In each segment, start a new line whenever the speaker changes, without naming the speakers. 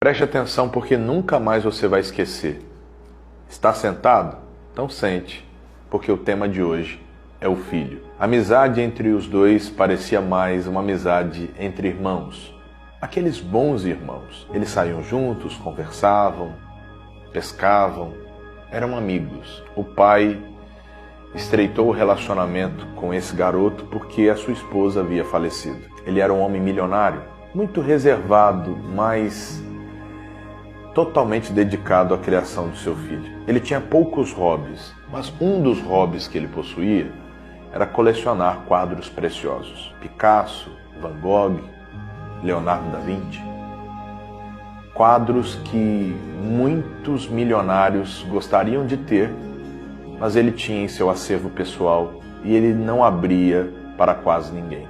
Preste atenção porque nunca mais você vai esquecer. Está sentado? Então sente, porque o tema de hoje é o filho. A amizade entre os dois parecia mais uma amizade entre irmãos. Aqueles bons irmãos. Eles saíam juntos, conversavam, pescavam, eram amigos. O pai estreitou o relacionamento com esse garoto porque a sua esposa havia falecido. Ele era um homem milionário, muito reservado, mas totalmente dedicado à criação do seu filho. Ele tinha poucos hobbies, mas um dos hobbies que ele possuía era colecionar quadros preciosos. Picasso, Van Gogh, Leonardo da Vinci. Quadros que muitos milionários gostariam de ter, mas ele tinha em seu acervo pessoal e ele não abria para quase ninguém.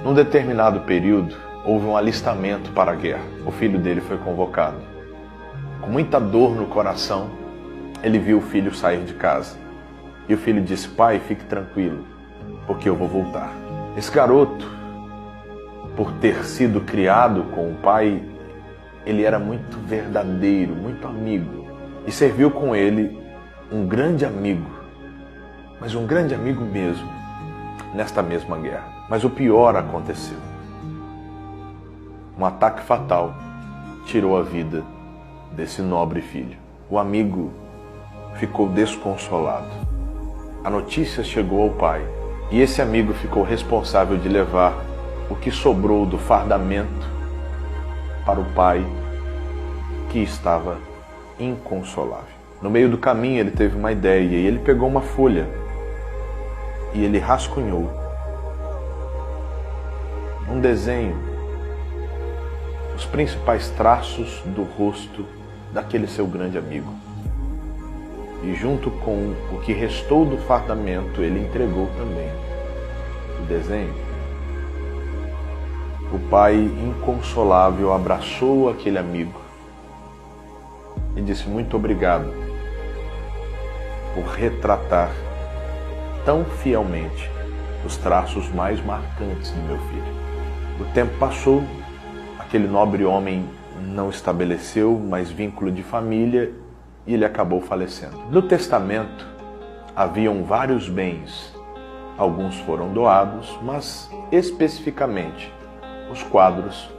Num determinado período, houve um alistamento para a guerra. O filho dele foi convocado. Com muita dor no coração, ele viu o filho sair de casa. E o filho disse: pai, fique tranquilo, porque eu vou voltar. Esse garoto, por ter sido criado com o pai, ele era muito verdadeiro, muito amigo. E serviu com ele um grande amigo, mas um grande amigo mesmo, nesta mesma guerra. Mas o pior aconteceu. Um ataque fatal tirou a vida desse nobre filho. O amigo ficou desconsolado. A notícia chegou ao pai e esse amigo ficou responsável de levar o que sobrou do fardamento para o pai, que estava inconsolável. No meio do caminho ele teve uma ideia e ele pegou uma folha e ele rascunhou um desenho, os principais traços do rosto daquele seu grande amigo. E junto com o que restou do fardamento, ele entregou também o desenho. O pai, inconsolável, abraçou aquele amigo e disse: muito obrigado por retratar tão fielmente os traços mais marcantes do meu filho. O tempo passou, aquele nobre homem não estabeleceu mais vínculo de família e ele acabou falecendo. No testamento haviam vários bens, alguns foram doados, mas especificamente os quadros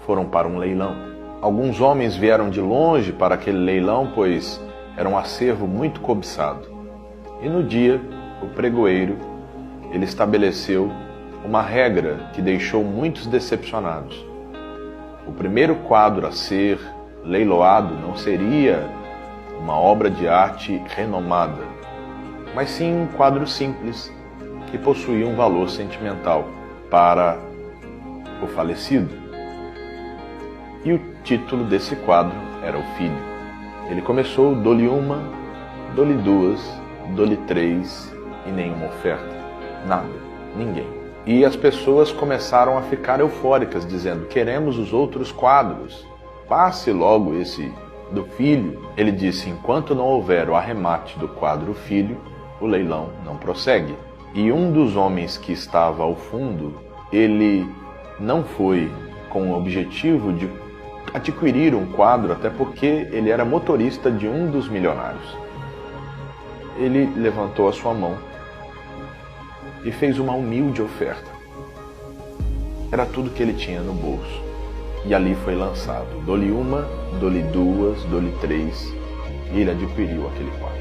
foram para um leilão. Alguns homens vieram de longe para aquele leilão, pois era um acervo muito cobiçado. E no dia, o pregoeiro, ele estabeleceu uma regra que deixou muitos decepcionados. O primeiro quadro a ser leiloado não seria uma obra de arte renomada, mas sim um quadro simples que possuía um valor sentimental para o falecido. E o título desse quadro era O Filho. Ele começou: dou-lhe uma, dou-lhe duas, dou-lhe três, e nenhuma oferta. Nada, ninguém. E as pessoas começaram a ficar eufóricas, dizendo: queremos os outros quadros, passe logo esse do filho. Ele disse: enquanto não houver o arremate do quadro Filho, o leilão não prossegue. E um dos homens que estava ao fundo, ele não foi com o objetivo de adquirir um quadro, até porque ele era motorista de um dos milionários. Ele levantou a sua mão e fez uma humilde oferta. Era tudo que ele tinha no bolso. E ali foi lançado: dou-lhe uma, dou-lhe duas, dou-lhe três. E ele adquiriu aquele quadro.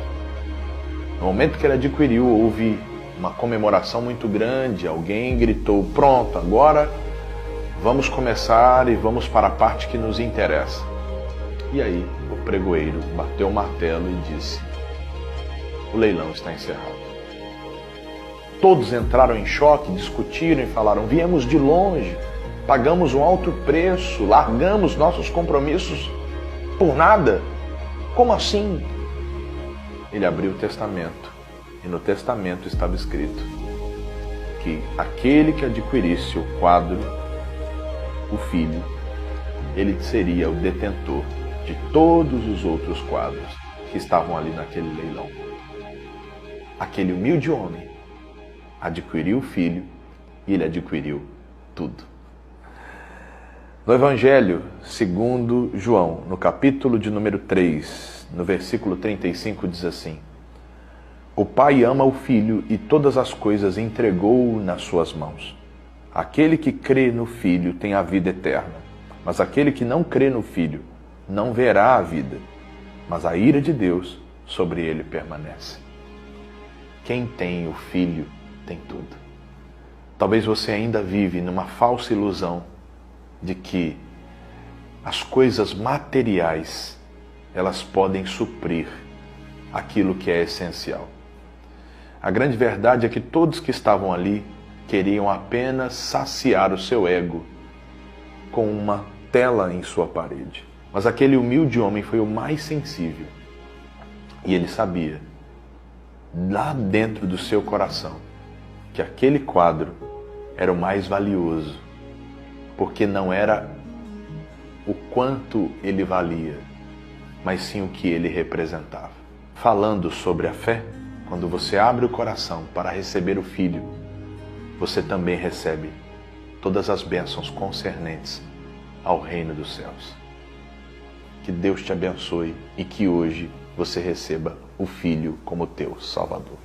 No momento que ele adquiriu, houve uma comemoração muito grande. Alguém gritou: pronto, agora vamos começar e vamos para a parte que nos interessa. E aí o pregoeiro bateu o martelo e disse: o leilão está encerrado. Todos entraram em choque, discutiram e falaram: viemos de longe, pagamos um alto preço, largamos nossos compromissos por nada? Como assim? Ele abriu o testamento e no testamento estava escrito que aquele que adquirisse o quadro, o filho, ele seria o detentor de todos os outros quadros que estavam ali naquele leilão. Aquele humilde homem adquiriu o filho e ele adquiriu tudo. No Evangelho segundo João, no capítulo de número 3, no versículo 35, diz assim: O Pai ama o Filho e todas as coisas entregou nas suas mãos. Aquele que crê no Filho tem a vida eterna, mas aquele que não crê no Filho não verá a vida, mas a ira de Deus sobre ele permanece. Quem tem o Filho tem tudo. Talvez você ainda vive numa falsa ilusão de que as coisas materiais, elas podem suprir aquilo que é essencial. A grande verdade é que todos que estavam ali queriam apenas saciar o seu ego com uma tela em sua parede. Mas aquele humilde homem foi o mais sensível. E ele sabia, lá dentro do seu coração, que aquele quadro era o mais valioso, porque não era o quanto ele valia, mas sim o que ele representava. Falando sobre a fé, quando você abre o coração para receber o Filho, você também recebe todas as bênçãos concernentes ao reino dos céus. Que Deus te abençoe e que hoje você receba o Filho como teu Salvador.